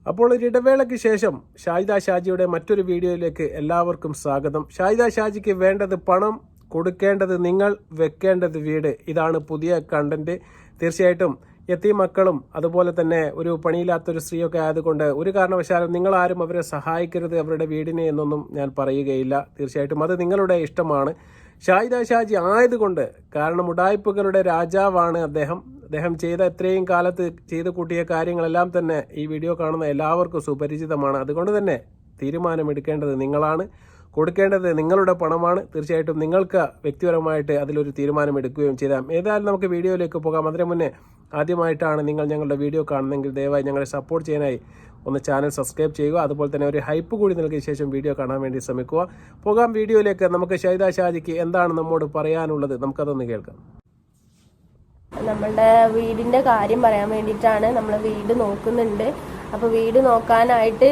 അപ്പോൾ ഒരു ഇടവേളയ്ക്ക് ശേഷം ഷാഹിദ ഷാജിയുടെ മറ്റൊരു വീഡിയോയിലേക്ക് എല്ലാവർക്കും സ്വാഗതം. ഷാഹിദ ഷാജിക്ക് വേണ്ടത് പണം, കൊടുക്കേണ്ടത് നിങ്ങൾ, വെക്കേണ്ടത് വീട്. ഇതാണ് പുതിയ കണ്ടന്റ്. തീർച്ചയായിട്ടും യതീം മക്കളും അതുപോലെ തന്നെ ഒരു പണിയില്ലാത്തൊരു സ്ത്രീയൊക്കെ ആയതുകൊണ്ട് ഒരു കാരണവശാലും നിങ്ങളാരും അവരെ സഹായിക്കരുത്, അവരുടെ വീടിനെ എന്നൊന്നും ഞാൻ പറയുകയില്ല. തീർച്ചയായിട്ടും അത് നിങ്ങളുടെ ഇഷ്ടമാണ്. ഷാഹിദ ഷാജി ആയതുകൊണ്ട്, കാരണം ഉഡായിപ്പുകളുടെ രാജാവാണ് അദ്ദേഹം ചെയ്ത ഇത്രയും കാലത്ത് ചെയ്തു കൂട്ടിയ കാര്യങ്ങളെല്ലാം തന്നെ ഈ വീഡിയോ കാണുന്ന എല്ലാവർക്കും സുപരിചിതമാണ്. അതുകൊണ്ട് തന്നെ തീരുമാനമെടുക്കേണ്ടത് നിങ്ങളാണ്, കൊടുക്കേണ്ടത് നിങ്ങളുടെ പണമാണ്. തീർച്ചയായിട്ടും നിങ്ങൾക്ക് വ്യക്തിപരമായിട്ട് അതിലൊരു തീരുമാനമെടുക്കുകയും ചെയ്യാം. ഏതായാലും നമുക്ക് വീഡിയോയിലേക്ക് പോകാം. അതിനു മുന്നേ ആദ്യമായിട്ടാണ് നിങ്ങൾ ഞങ്ങളുടെ വീഡിയോ കാണുന്നതെങ്കിൽ ദയവായി ഞങ്ങളെ സപ്പോർട്ട് ചെയ്യാനായി ഒന്ന് ചാനൽ സബ്സ്ക്രൈബ് ചെയ്യുക. അതുപോലെ തന്നെ ഒരു ഹൈപ്പ് കൂടി നൽകിയ ശേഷം വീഡിയോ കാണാൻ വേണ്ടി ശ്രമിക്കുക. പോകാം വീഡിയോയിലേക്ക്. നമുക്ക് ഷാഹിദ ഷാജിക്ക് എന്താണ് നമ്മോട് പറയാനുള്ളത് നമുക്കതൊന്ന് കേൾക്കാം. നമ്മളുടെ വീടിൻ്റെ കാര്യം പറയാൻ വേണ്ടിയിട്ടാണ്. നമ്മൾ വീട് നോക്കുന്നുണ്ട്. അപ്പോൾ വീട് നോക്കാനായിട്ട്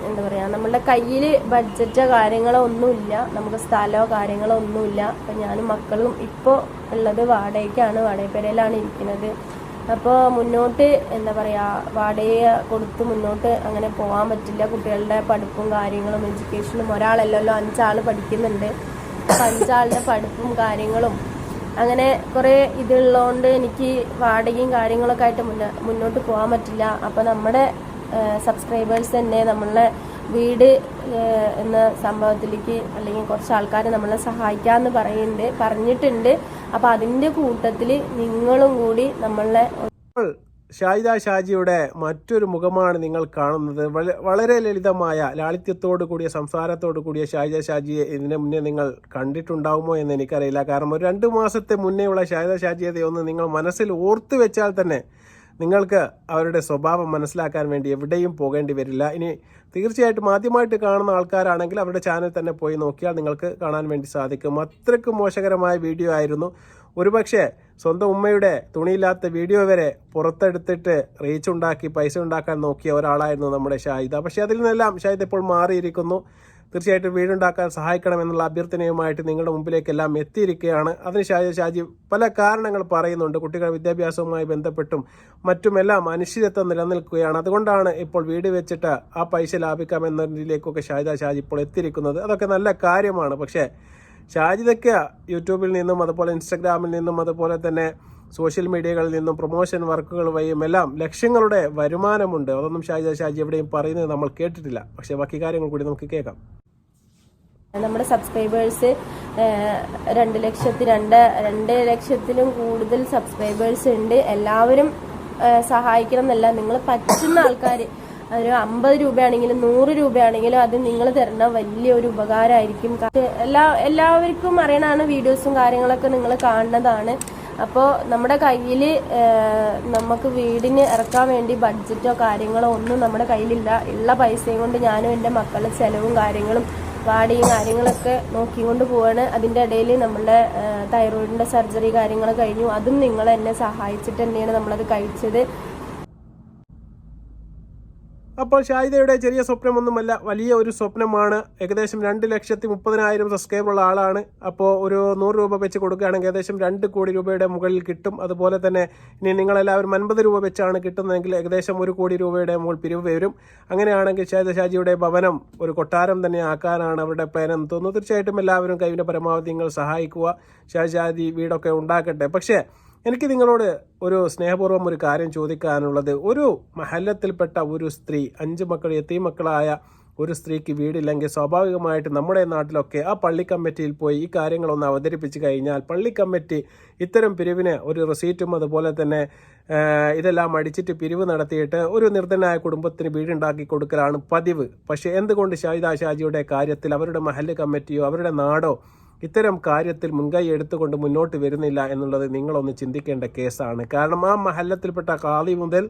എന്താ പറയുക, നമ്മളുടെ കയ്യിൽ ബഡ്ജറ്റോ കാര്യങ്ങളോ ഒന്നുമില്ല, നമുക്ക് സ്ഥലമോ കാര്യങ്ങളോ ഒന്നുമില്ല. അപ്പം ഞാനും മക്കളും ഇപ്പോൾ ഉള്ളത് വാടകയ്ക്കാണ്, വാടകപ്പേരയിലാണ് ഇരിക്കുന്നത്. അപ്പോൾ മുന്നോട്ട് എന്താ പറയുക, വാടക കൊടുത്ത് മുന്നോട്ട് അങ്ങനെ പോകാൻ പറ്റില്ല. കുട്ടികളുടെ പഠിപ്പും കാര്യങ്ങളും എഡ്യൂക്കേഷനും, ഒരാളല്ലല്ലോ 5 ആൾ പഠിക്കുന്നുണ്ട്. അപ്പം 5 ആളുടെ പഠിപ്പും കാര്യങ്ങളും അങ്ങനെ കുറേ ഇതുള്ളതുകൊണ്ട് എനിക്ക് വാടകയും കാര്യങ്ങളൊക്കെ ആയിട്ട് മുന്നോട്ട് പോകാൻ പറ്റില്ല. അപ്പോൾ നമ്മുടെ സബ്സ്ക്രൈബേഴ്സ് തന്നെ നമ്മളെ വീട് എന്ന സംഭവത്തിലേക്ക് അല്ലെങ്കിൽ കുറച്ച് ആൾക്കാർ നമ്മളെ സഹായിക്കാമെന്ന് പറഞ്ഞിട്ടുണ്ട്. അപ്പോൾ അതിൻ്റെ കൂട്ടത്തിൽ നിങ്ങളും കൂടി നമ്മളെ. ഷാഹിദ ഷാജിയുടെ മറ്റൊരു മുഖമാണ് നിങ്ങൾ കാണുന്നത്. വളരെ ലളിതമായ ലാളിത്യത്തോടു കൂടിയ സംസാരത്തോടു കൂടിയ ഷാഹിദ ഷാജിയെ ഇതിന് മുന്നേ നിങ്ങൾ കണ്ടിട്ടുണ്ടാവുമോ എന്ന് എനിക്കറിയില്ല. കാരണം ഒരു 2 മാസത്തെ മുന്നേയുള്ള ഷാഹിദ ഷാജിയെ ഒന്ന് നിങ്ങൾ മനസ്സിൽ ഓർത്തു വെച്ചാൽ തന്നെ നിങ്ങൾക്ക് അവരുടെ സ്വഭാവം മനസ്സിലാക്കാൻ വേണ്ടി എവിടെയും പോകേണ്ടി വരില്ല. ഇനി തീർച്ചയായിട്ടും ആദ്യമായിട്ട് കാണുന്ന ആൾക്കാരാണെങ്കിൽ അവരുടെ ചാനൽ തന്നെ പോയി നോക്കിയാൽ നിങ്ങൾക്ക് കാണാൻ വേണ്ടി സാധിക്കും. അത്രയ്ക്ക് മോശകരമായ വീഡിയോ ആയിരുന്നു. ഒരുപക്ഷെ സ്വന്തം ഉമ്മയുടെ തുണിയില്ലാത്ത വീഡിയോ വരെ പുറത്തെടുത്തിട്ട് റീച്ച് ഉണ്ടാക്കി പൈസ ഉണ്ടാക്കാൻ നോക്കിയ ഒരാളായിരുന്നു നമ്മുടെ ഷാഹിദ. പക്ഷേ അതിൽ നിന്നെല്ലാം ഷാഹിദ ഇപ്പോൾ മാറിയിരിക്കുന്നു. തീർച്ചയായിട്ടും വീടുണ്ടാക്കാൻ സഹായിക്കണമെന്നുള്ള അഭ്യർത്ഥനയുമായിട്ട് നിങ്ങളുടെ മുമ്പിലേക്കെല്ലാം എത്തിയിരിക്കുകയാണ്. അതിന് ഷാഹിദ ഷാജി പല കാരണങ്ങൾ പറയുന്നുണ്ട്. കുട്ടികളുടെ വിദ്യാഭ്യാസവുമായി ബന്ധപ്പെട്ടും മറ്റുമെല്ലാം അനിശ്ചിതത്വം നിലനിൽക്കുകയാണ്. അതുകൊണ്ടാണ് ഇപ്പോൾ വീട് വെച്ചിട്ട് ആ പൈസ ലാഭിക്കാമെന്നതിലേക്കൊക്കെ ഷാഹിദ ഷാജി ഇപ്പോൾ എത്തിയിരിക്കുന്നത്. അതൊക്കെ നല്ല കാര്യമാണ്. പക്ഷേ ഷാജിദയ്ക്ക് യൂട്യൂബിൽ നിന്നും അതുപോലെ ഇൻസ്റ്റഗ്രാമിൽ നിന്നും അതുപോലെ തന്നെ സോഷ്യൽ മീഡിയകളിൽ നിന്നും പ്രൊമോഷൻ വർക്കുകൾ വഴിയും എല്ലാം ലക്ഷങ്ങളുടെ വരുമാനമുണ്ട്. അതൊന്നും ഷാഹിദ ഷാജി എവിടെയും പറയുന്നത് നമ്മൾ കേട്ടിട്ടില്ല. പക്ഷേ ബാക്കി കാര്യങ്ങൾ കൂടി നമുക്ക് കേൾക്കാം. നമ്മുടെ സബ്സ്ക്രൈബേഴ്സ് 2 ലക്ഷത്തിലും കൂടുതൽ സബ്സ്ക്രൈബേഴ്സ് ഉണ്ട്. എല്ലാവരും സഹായിക്കണം എന്നല്ല, നിങ്ങൾ പറ്റുന്ന ആൾക്കാർ ഒരു 50 രൂപയാണെങ്കിലും 100 രൂപയാണെങ്കിലും അത് നിങ്ങൾ തരുന്ന വലിയൊരു ഉപകാരമായിരിക്കും. എല്ലാവർക്കും അറിയണതാണ്, വീഡിയോസും കാര്യങ്ങളൊക്കെ നിങ്ങൾ കാണുന്നതാണ്. അപ്പോൾ നമ്മുടെ കയ്യിൽ നമുക്ക് വീടിന് ഇറക്കാൻ വേണ്ടി ബഡ്ജറ്റോ കാര്യങ്ങളോ ഒന്നും നമ്മുടെ കയ്യിലില്ല. ഉള്ള പൈസയും കൊണ്ട് ഞാനും എൻ്റെ മക്കളുടെ ചിലവും കാര്യങ്ങളും വാടകയും കാര്യങ്ങളൊക്കെ നോക്കിക്കൊണ്ട് പോവാണ്. അതിൻ്റെ ഇടയിൽ നമ്മളുടെ തൈറോയിഡിൻ്റെ സർജറി കാര്യങ്ങൾ കഴിഞ്ഞു. അതും നിങ്ങൾ എന്നെ സഹായിച്ചിട്ട് തന്നെയാണ് നമ്മളത് കഴിച്ചത്. അപ്പോൾ ഷാഹിദയുടെ ചെറിയ സ്വപ്നമൊന്നുമല്ല, വലിയ ഒരു സ്വപ്നമാണ്. ഏകദേശം 2,30,000 സബ്സ്ക്രൈബറുള്ള ആളാണ്. അപ്പോൾ ഒരു 100 രൂപ വെച്ച് കൊടുക്കുകയാണെങ്കിൽ ഏകദേശം 2 കോടി രൂപയുടെ മുകളിൽ കിട്ടും. അതുപോലെ തന്നെ ഇനി നിങ്ങളെല്ലാവരും 50 രൂപ വെച്ചാണ് കിട്ടുന്നതെങ്കിൽ ഏകദേശം 1 കോടി രൂപയുടെ മുകളിൽ പിരിവ് വരും. അങ്ങനെയാണെങ്കിൽ ഷാഹിദ ഷാജിയുടെ ഭവനം ഒരു കൊട്ടാരം തന്നെ ആക്കാനാണ് അവരുടെ പ്ലാൻ എന്ന് തോന്നുന്നു. തീർച്ചയായിട്ടും എല്ലാവരും കഴിവിൻ്റെ പരമാവധി നിങ്ങൾ സഹായിക്കുക. ഷാഹിദ ഷാജി വീടൊക്കെ ഉണ്ടാക്കട്ടെ. പക്ഷേ എനിക്ക് നിങ്ങളോട് ഒരു സ്നേഹപൂർവ്വം ഒരു കാര്യം ചോദിക്കാനുള്ളത്, ഒരു മഹല്ലത്തിൽപ്പെട്ട ഒരു സ്ത്രീ, 5 മക്കൾ യതീം മക്കളായ ഒരു സ്ത്രീക്ക് വീടില്ലെങ്കിൽ സ്വാഭാവികമായിട്ട് നമ്മുടെ നാട്ടിലൊക്കെ ആ പള്ളി കമ്മിറ്റിയിൽ പോയി ഈ കാര്യങ്ങളൊന്ന് അവതരിപ്പിച്ച് കഴിഞ്ഞാൽ പള്ളി കമ്മിറ്റി ഇത്തരം പിരിവിന് ഒരു റെസീറ്റും അതുപോലെ തന്നെ ഇതെല്ലാം അടിച്ചിട്ട് പിരിവ് നടത്തിയിട്ട് ഒരു നിർധനായ കുടുംബത്തിന് വീടുണ്ടാക്കി കൊടുക്കലാണ് പതിവ്. പക്ഷേ എന്തുകൊണ്ട് ഷാഹിദ ഷാജിയുടെ കാര്യത്തിൽ അവരുടെ മഹല്ല് കമ്മിറ്റിയോ അവരുടെ നാടോ ഇത്തരം കാര്യത്തിൽ മുൻകൈ എടുത്തുകൊണ്ട് മുന്നോട്ട് വരുന്നില്ല എന്നുള്ളത് നിങ്ങളൊന്ന് ചിന്തിക്കേണ്ട കേസാണ്. കാരണം ആ മഹല്ലത്തിൽപ്പെട്ട ഖാദി മുതൽ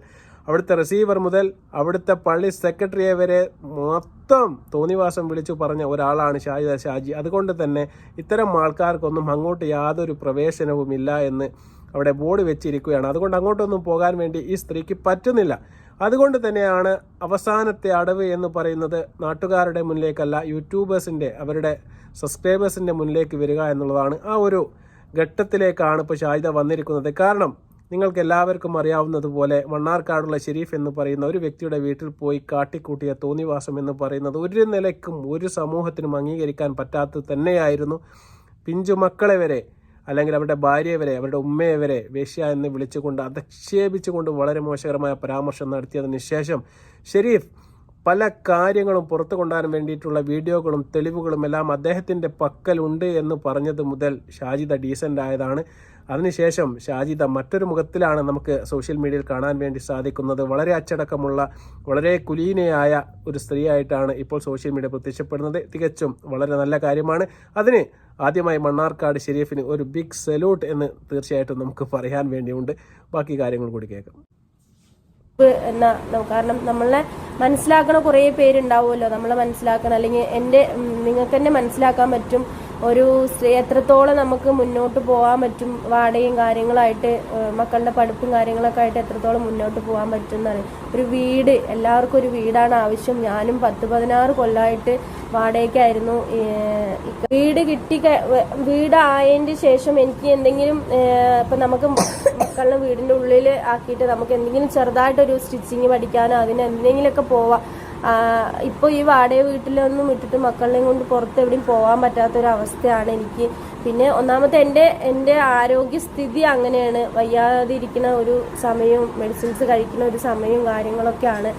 അവിടുത്തെ റിസീവർ മുതൽ അവിടുത്തെ പള്ളി സെക്രട്ടറിയെ വരെ മൊത്തം തോന്നിവാസം വിളിച്ചു പറഞ്ഞ ഒരാളാണ് ഷാഹിദ ഷാജി. അതുകൊണ്ട് തന്നെ ഇത്തരം ആൾക്കാർക്കൊന്നും അങ്ങോട്ട് യാതൊരു പ്രവേശനവുമില്ല എന്ന് അവിടെ ബോർഡ് വെച്ചിരിക്കുകയാണ്. അതുകൊണ്ട് അങ്ങോട്ടൊന്നും പോകാൻ വേണ്ടി ഈ സ്ത്രീക്ക് പറ്റുന്നില്ല. അതുകൊണ്ട് തന്നെയാണ് അവസാനത്തെ അടവ് എന്ന് പറയുന്നത് നാട്ടുകാരുടെ മുന്നിലേക്കല്ല, യൂട്യൂബേഴ്സിൻ്റെ അവരുടെ സബ്സ്ക്രൈബേഴ്സിൻ്റെ മുന്നിലേക്ക് വരിക എന്നുള്ളതാണ്. ആ ഒരു ഘട്ടത്തിലേക്കാണ് ഇപ്പോൾ ഷാഹിദ വന്നിരിക്കുന്നത്. കാരണം നിങ്ങൾക്ക് എല്ലാവർക്കും അറിയാവുന്നതുപോലെ മണ്ണാർക്കാടുള്ള ഷെരീഫ് എന്ന് പറയുന്ന ഒരു വ്യക്തിയുടെ വീട്ടിൽ പോയി കാട്ടിക്കൂട്ടിയ തോന്നിവാസം എന്ന് പറയുന്നത് ഒരു നിലയ്ക്കും ഒരു സമൂഹത്തിനും അംഗീകരിക്കാൻ പറ്റാത്തത് തന്നെയായിരുന്നു. പിഞ്ചു മക്കളെ വരെ അല്ലെങ്കിൽ അവരുടെ ഭാര്യയെ വരെ അവരുടെ ഉമ്മയെ വരെ വേശ്യ എന്ന് വിളിച്ചുകൊണ്ട് അധിക്ഷേപിച്ചുകൊണ്ട് വളരെ മോശകരമായ പരാമർശം നടത്തിയതിന് ശേഷം ഷെരീഫ് പല കാര്യങ്ങളും പുറത്തു കൊണ്ടുവരാൻ വേണ്ടിയിട്ടുള്ള വീഡിയോകളും തെളിവുകളും എല്ലാം അദ്ദേഹത്തിൻ്റെ പക്കലുണ്ട് എന്ന് പറഞ്ഞത് മുതൽ ഷാജിദ ഡീസൻ്റ് ആയതാണ്. അതിനുശേഷം ഷാജിദ മറ്റൊരു മുഖത്തിലാണ് നമുക്ക് സോഷ്യൽ മീഡിയയിൽ കാണാൻ വേണ്ടി സാധിക്കുന്നത്. വളരെ അച്ചടക്കമുള്ള വളരെ കുലീനയായ ഒരു സ്ത്രീയായിട്ടാണ് ഇപ്പോൾ സോഷ്യൽ മീഡിയ പ്രത്യക്ഷപ്പെടുന്നത്. തികച്ചും വളരെ നല്ല കാര്യമാണ്. അതിന് ആദ്യമായി മണ്ണാർക്കാട് ഷെരീഫിന് ഒരു ബിഗ് സല്യൂട്ട് എന്ന് തീർച്ചയായിട്ടും നമുക്ക് പറയാൻ വേണ്ടിയുണ്ട്. ബാക്കി കാര്യങ്ങൾ കൂടി കേൾക്കാം. എന്നാ കാരണം നമ്മളെ മനസ്സിലാക്കണ കുറേ പേരുണ്ടാവുമല്ലോ, നമ്മളെ മനസ്സിലാക്കണം, അല്ലെങ്കിൽ നിങ്ങൾക്ക് തന്നെ മനസ്സിലാക്കാൻ പറ്റും ഒരു സ്ത്രീ എത്രത്തോളം നമുക്ക് മുന്നോട്ട് പോകാൻ പറ്റും, വാടകയും കാര്യങ്ങളായിട്ട് മക്കളുടെ പഠിപ്പും കാര്യങ്ങളൊക്കെ ആയിട്ട് എത്രത്തോളം മുന്നോട്ട് പോകാൻ പറ്റും എന്നാണ്. ഒരു വീട്, എല്ലാവർക്കും ഒരു വീടാണ് ആവശ്യം. ഞാനും 10-16 കൊല്ലമായിട്ട് വാടകയ്ക്കായിരുന്നു. വീടായതിൻ്റെ ശേഷം എനിക്ക് എന്തെങ്കിലും ഇപ്പം നമുക്ക് മക്കളുടെ വീടിൻ്റെ ഉള്ളിൽ ആക്കിയിട്ട് നമുക്ക് എന്തെങ്കിലും ചെറുതായിട്ടൊരു സ്റ്റിച്ചിങ് പഠിക്കാനോ അതിന് എന്തെങ്കിലുമൊക്കെ പോവാം. ഇപ്പോൾ ഈ വാടക വീട്ടിലൊന്നും ഇട്ടിട്ട് മക്കളെയും കൊണ്ട് പുറത്ത് എവിടെയും പോകാൻ പറ്റാത്തൊരവസ്ഥയാണ് എനിക്ക്. പിന്നെ ഒന്നാമത്തെ എൻ്റെ ആരോഗ്യസ്ഥിതി അങ്ങനെയാണ്, വയ്യാതിരിക്കുന്ന ഒരു സമയവും മെഡിസിൻസ് കഴിക്കുന്ന ഒരു സമയവും കാര്യങ്ങളൊക്കെയാണ്.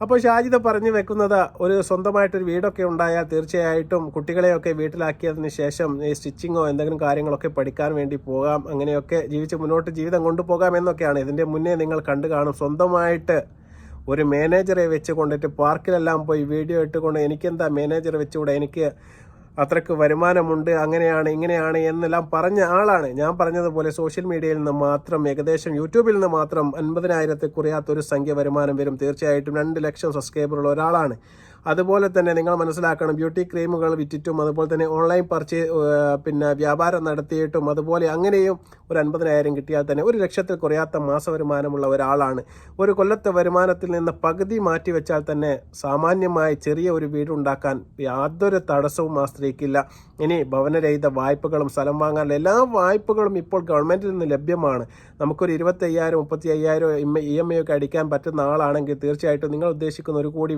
അപ്പോൾ ഷാജിദ പറഞ്ഞു വെക്കുന്നത് ഒരു സ്വന്തമായിട്ടൊരു വീടൊക്കെ ഉണ്ടായാൽ തീർച്ചയായിട്ടും കുട്ടികളെയൊക്കെ വീട്ടിലാക്കിയതിന് ശേഷം ഈ സ്റ്റിച്ചിങ്ങോ എന്തെങ്കിലും കാര്യങ്ങളൊക്കെ പഠിക്കാൻ വേണ്ടി പോകാം, അങ്ങനെയൊക്കെ ജീവിച്ച് മുന്നോട്ട് ജീവിതം കൊണ്ടുപോകാം എന്നൊക്കെയാണ്. ഇതിൻ്റെ മുന്നേ നിങ്ങൾ കണ്ടു കാണും, സ്വന്തമായിട്ട് ഒരു മാനേജറെ വെച്ച് കൊണ്ടിട്ട് പാർക്കിലെല്ലാം പോയി വീഡിയോ ഇട്ടുകൊണ്ട് എനിക്കെന്താ മാനേജറെ വെച്ചുകൂടെ, എനിക്ക് അത്രയ്ക്ക് വരുമാനമുണ്ട്, അങ്ങനെയാണ് ഇങ്ങനെയാണ് എന്നെല്ലാം പറഞ്ഞ ആളാണ്. ഞാൻ പറഞ്ഞതുപോലെ സോഷ്യൽ മീഡിയയിൽ നിന്ന് മാത്രം ഏകദേശം യൂട്യൂബിൽ നിന്ന് മാത്രം 50,000 കുറയാത്തൊരു സംഖ്യ വരുമാനം വരും. തീർച്ചയായിട്ടും 2 ലക്ഷം സബ്സ്ക്രൈബറുള്ള ഒരാളാണ്. അതുപോലെ തന്നെ നിങ്ങൾ മനസ്സിലാക്കണം, ബ്യൂട്ടി ക്രീമുകൾ വിറ്റിട്ടും അതുപോലെ തന്നെ ഓൺലൈൻ വ്യാപാരം നടത്തിയിട്ടും അതുപോലെ അങ്ങനെയും ഒരു 50,000 കിട്ടിയാൽ തന്നെ 1 ലക്ഷത്തിൽ കുറയാത്ത മാസ വരുമാനമുള്ള ഒരാളാണ്. ഒരു കൊല്ലത്തെ വരുമാനത്തിൽ നിന്ന് പകുതി മാറ്റി വെച്ചാൽ തന്നെ സാമാന്യമായി ചെറിയ ഒരു വീടുണ്ടാക്കാൻ യാതൊരു തടസ്സവും ആ സ്ത്രീക്കില്ല. ഇനി ഭവനരഹിത വായ്പകളും സ്ഥലം വാങ്ങാനുള്ള എല്ലാ വായ്പകളും ഇപ്പോൾ ഗവൺമെൻറ്റിൽ നിന്ന് ലഭ്യമാണ്. നമുക്കൊരു 25,000 35,000 EMI ഒക്കെ അടിക്കാൻ പറ്റുന്ന ആളാണെങ്കിൽ തീർച്ചയായിട്ടും നിങ്ങൾ ഉദ്ദേശിക്കുന്ന 1 കോടി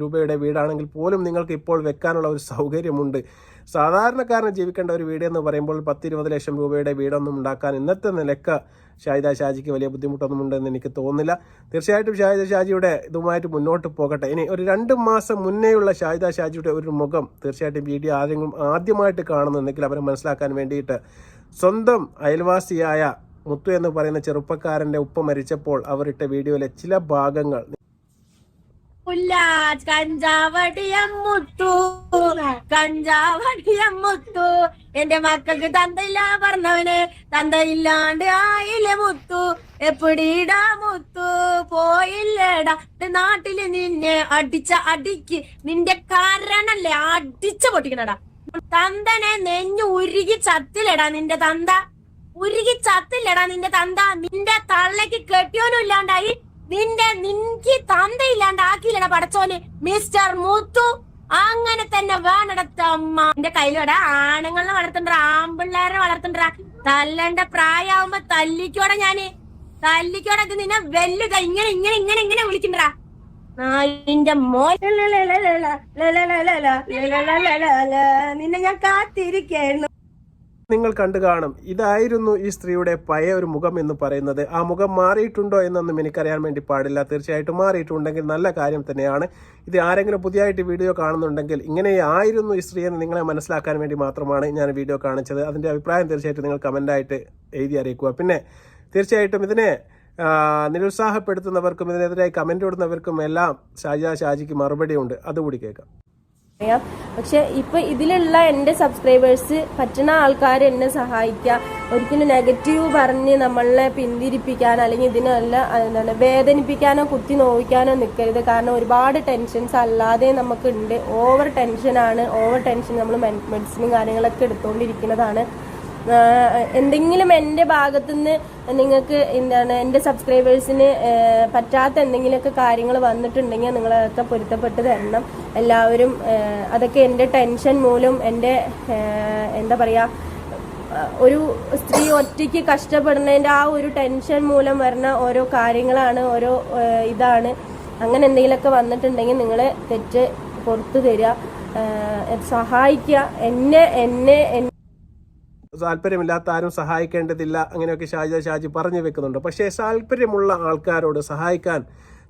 രൂപയുടെ വീടാണെങ്കിൽ പോലും നിങ്ങൾക്ക് ഇപ്പോൾ വെക്കാനുള്ള ഒരു സൗകര്യമുണ്ട്. സാധാരണക്കാരന് ജീവിക്കേണ്ട ഒരു വീട് എന്ന് പറയുമ്പോൾ 10-20 ലക്ഷം രൂപയുടെ വീടൊന്നും ഉണ്ടാക്കാൻ ഇന്നത്തെ നിലക്ക് ഷാഹിദ ഷാജിക്ക് വലിയ ബുദ്ധിമുട്ടൊന്നും ഉണ്ടെന്ന് എനിക്ക് തോന്നുന്നില്ല. തീർച്ചയായിട്ടും ഷാഹിദ ഷാജിയുടെ ഇതുമായിട്ട് മുന്നോട്ട് പോകട്ടെ. ഇനി ഒരു 2 മാസം മുന്നേയുള്ള ഷാഹിദ ഷാജിയുടെ ഒരു മുഖം തീർച്ചയായിട്ടും വീഡിയോ ആദ്യമായിട്ട് കാണുന്നുണ്ടെങ്കിൽ അവരെ മനസ്സിലാക്കാൻ വേണ്ടിയിട്ട്, സ്വന്തം അയൽവാസിയായ മുത്തു എന്ന് പറയുന്ന ചെറുപ്പക്കാരൻ്റെ ഉപ്പ മരിച്ചപ്പോൾ അവരിട്ട വീഡിയോയിലെ ചില ഭാഗങ്ങൾ. കഞ്ചാവടിയമ്മുത്തു എന്റെ മക്കൾക്ക് തന്തയില്ല പറഞ്ഞവന് തന്തയില്ലാണ്ട് ആയില്ലേ മുത്തു, എപ്പിടീടാ മുത്തു പോയില്ലേടാ നാട്ടില് നിന്നെ അടിച്ച അടിക്ക് നിന്റെ കാരണല്ലേ അടിച്ച പൊട്ടിക്കണടാ. തന്തനെ നെഞ്ഞു ഉരുകി ചത്തില്ലടാ നിന്റെ തന്ത, ഉരുകി ചത്തില്ലടാ നിന്റെ തന്ത. നിന്റെ തള്ളക്ക് കെട്ടിയോനും ഇല്ലാണ്ടായി, നിനക്ക് തന്തയില്ലാണ്ടാക്കിയില്ലടാ പടച്ചോന് മിസ്റ്റർ മുത്തു. അങ്ങനെ തന്നെ വേണടത്തമ്മ. എന്റെ കയ്യിലൂടെ ആണുങ്ങളെ വളർത്തണ്ട, ആമ്പിള്ളേരെ വളർത്തണ്ട. തല്ലണ്ട പ്രായമാകുമ്പോ തല്ലിക്കോടെ നിന്നെ വലുത ഇങ്ങനെ ഇങ്ങനെ ഇങ്ങനെ ഇങ്ങനെ വിളിക്കണ്ടാ നിന്റെ മോൻ. നിന്നെ ഞാൻ കാത്തിരിക്കായിരുന്നു. നിങ്ങൾ കണ്ടു കാണും, ഇതായിരുന്നു ഈ സ്ത്രീയുടെ പഴയ ഒരു മുഖം എന്ന് പറയുന്നത്. ആ മുഖം മാറിയിട്ടുണ്ടോ എന്നൊന്നും എനിക്കറിയാൻ വേണ്ടി പാടില്ല. തീർച്ചയായിട്ടും മാറിയിട്ടുണ്ടെങ്കിൽ നല്ല കാര്യം തന്നെയാണ്. ഇത് ആരെങ്കിലും പുതിയതായിട്ട് വീഡിയോ കാണുന്നുണ്ടെങ്കിൽ ഇങ്ങനെയായിരുന്നു ഈ സ്ത്രീ എന്ന് നിങ്ങളെ മനസ്സിലാക്കാൻ വേണ്ടി മാത്രമാണ് ഞാൻ വീഡിയോ കാണിച്ചത്. അതിൻ്റെ അഭിപ്രായം തീർച്ചയായിട്ടും നിങ്ങൾ കമൻ്റായിട്ട് എഴുതി അറിയിക്കുക. പിന്നെ തീർച്ചയായിട്ടും ഇതിനെ നിരുത്സാഹപ്പെടുത്തുന്നവർക്കും ഇതിനെതിരായി കമൻ്റ് ഇടുന്നവർക്കും എല്ലാം ഷാജിക്ക് മറുപടി ഉണ്ട്, അതുകൂടി കേൾക്കാം. പക്ഷെ ഇപ്പൊ ഇതിലുള്ള എൻ്റെ സബ്സ്ക്രൈബേഴ്സ് പറ്റുന്ന ആൾക്കാർ എന്നെ സഹായിക്കുക. ഒരിക്കലും നെഗറ്റീവ് പറഞ്ഞ് നമ്മളെ പിന്തിരിപ്പിക്കാനോ അല്ലെങ്കിൽ ഇതിനല്ല വേദനിപ്പിക്കാനോ കുത്തി നോവിക്കാനോ നിൽക്കരുത്. കാരണം ഒരുപാട് ടെൻഷൻസ് അല്ലാതെ നമുക്കുണ്ട്. ഓവർ ടെൻഷൻ നമ്മൾ മെഡിസിനും കാര്യങ്ങളൊക്കെ എടുത്തുകൊണ്ടിരിക്കുന്നതാണ്. എന്തെങ്കിലും എൻ്റെ ഭാഗത്തുനിന്ന് നിങ്ങൾക്ക് എൻ്റെ സബ്സ്ക്രൈബേഴ്സിന് പറ്റാത്ത എന്തെങ്കിലുമൊക്കെ കാര്യങ്ങൾ വന്നിട്ടുണ്ടെങ്കിൽ നിങ്ങളതൊക്കെ പൊരുത്തപ്പെട്ട് തരണം എല്ലാവരും. അതൊക്കെ എൻ്റെ ടെൻഷൻ മൂലം എൻ്റെ എന്താ പറയുക ഒരു സ്ത്രീ ഒറ്റയ്ക്ക് കഷ്ടപ്പെടുന്നതിൻ്റെ ആ ഒരു ടെൻഷൻ മൂലം വരുന്ന ഓരോ കാര്യങ്ങളാണ്, ഓരോ ഇതാണ്. അങ്ങനെ എന്തെങ്കിലുമൊക്കെ വന്നിട്ടുണ്ടെങ്കിൽ നിങ്ങൾ തെറ്റ് പുറത്തു തരിക, സഹായിക്കുക. എന്നെ താല്പര്യമില്ലാത്ത ആരും സഹായിക്കേണ്ടതില്ല, അങ്ങനെയൊക്കെ ഷാജി പറഞ്ഞു വെക്കുന്നുണ്ട്. പക്ഷേ താല്പര്യമുള്ള ആൾക്കാരോട് സഹായിക്കാൻ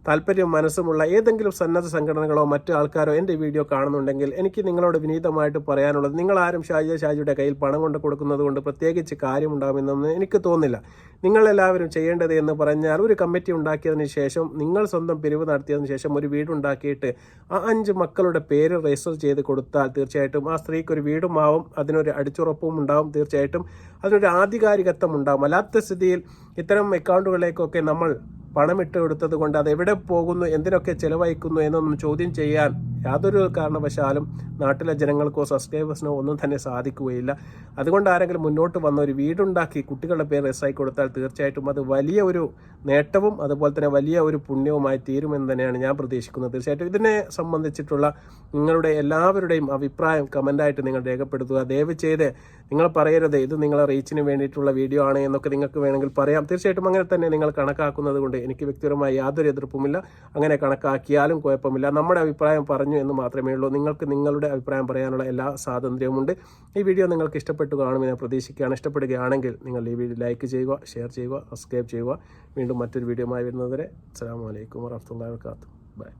താല്പര്യവും മനസ്സുമുള്ള ഏതെങ്കിലും സന്നദ്ധ സംഘടനകളോ മറ്റു ആൾക്കാരോ എൻ്റെ വീഡിയോ കാണുന്നുണ്ടെങ്കിൽ എനിക്ക് നിങ്ങളോട് വിനീതമായിട്ട് പറയാനുള്ളത്, നിങ്ങളാരും ഷാജിയുടെ കയ്യിൽ പണം കൊണ്ട് കൊടുക്കുന്നത് കൊണ്ട് പ്രത്യേകിച്ച് കാര്യമുണ്ടാകുമെന്നൊന്നും എനിക്ക് തോന്നുന്നില്ല. നിങ്ങളെല്ലാവരും ചെയ്യേണ്ടത് എന്ന് പറഞ്ഞാൽ ഒരു കമ്മിറ്റി ഉണ്ടാക്കിയതിന് ശേഷം, നിങ്ങൾ സ്വന്തം പിരിവ് നടത്തിയതിന് ശേഷം ഒരു വീടുണ്ടാക്കിയിട്ട് ആ 5 മക്കളുടെ പേര് രജിസ്റ്റർ ചെയ്ത് കൊടുത്താൽ തീർച്ചയായിട്ടും ആ സ്ത്രീക്ക് ഒരു വീടുമാവും, അതിനൊരു അടിച്ചുറപ്പും ഉണ്ടാവും, തീർച്ചയായിട്ടും അതിനൊരു ആധികാരികത്വം ഉണ്ടാവും. അല്ലാത്ത സ്ഥിതിയിൽ ഇത്തരം അക്കൗണ്ടുകളിലേക്കൊക്കെ നമ്മൾ പണമിട്ട് കൊടുത്തത് കൊണ്ട് അത് എവിടെ പോകുന്നു, എന്തിനൊക്കെ ചെലവഴിക്കുന്നു എന്നൊന്നും ചോദ്യം ചെയ്യാൻ യാതൊരു കാരണവശാലും നാട്ടിലെ ജനങ്ങൾക്കോ സബ്സ്ക്രൈബേഴ്സിനോ ഒന്നും തന്നെ സാധിക്കുകയില്ല. അതുകൊണ്ട് ആരെങ്കിലും മുന്നോട്ട് വന്ന ഒരു വീടുണ്ടാക്കി കുട്ടികളുടെ പേര് രജിസ്റ്റർ കൊടുത്താൽ തീർച്ചയായിട്ടും അത് വലിയ ഒരു നേട്ടവും അതുപോലെ തന്നെ വലിയ ഒരു പുണ്യവുമായി തീരുമെന്ന് തന്നെയാണ് ഞാൻ പ്രതീക്ഷിക്കുന്നത്. തീർച്ചയായിട്ടും ഇതിനെ സംബന്ധിച്ചിട്ടുള്ള നിങ്ങളുടെ എല്ലാവരുടെയും അഭിപ്രായം കമൻ്റായിട്ട് നിങ്ങൾ രേഖപ്പെടുത്തുക. ദയവ് ചെയ്ത് നിങ്ങൾ പറയരുത് ഇത് നിങ്ങളെ റീച്ചിന് വേണ്ടിയിട്ടുള്ള വീഡിയോ ആണ് എന്നൊക്കെ നിങ്ങൾക്ക് വേണമെങ്കിൽ പറയാം. തീർച്ചയായിട്ടും അങ്ങനെ തന്നെ നിങ്ങൾ കണക്കാക്കുന്നത് കൊണ്ട് എനിക്ക് വ്യക്തിപരമായി യാതൊരു എതിർപ്പുമില്ല. അങ്ങനെ കണക്കാക്കിയാലും കുഴപ്പമില്ല. നമ്മുടെ അഭിപ്രായം പറഞ്ഞു എന്ന് മാത്രമേ ഉള്ളൂ. നിങ്ങൾക്ക് നിങ്ങളുടെ അഭിപ്രായം പറയാനുള്ള എല്ലാ സ്വാതന്ത്ര്യവുമുണ്ട്. ഈ വീഡിയോ നിങ്ങൾക്ക് ഇഷ്ടപ്പെട്ടു കാണുമെന്ന് ഞാൻ പ്രതീക്ഷിക്കുകയാണ്. ഇഷ്ടപ്പെടുകയാണെങ്കിൽ നിങ്ങൾ ഈ വീഡിയോ ലൈക്ക് ചെയ്യുക, ഷെയർ ചെയ്യുക, സബ്സ്ക്രൈബ് ചെയ്യുക. വീണ്ടും മറ്റൊരു വീഡിയോയുമായി വരുന്നതുവരെ അസ്സലാമു അലൈക്കും വറഹ്മത്തുള്ളാഹി വബറകാതുഹു. ബൈ.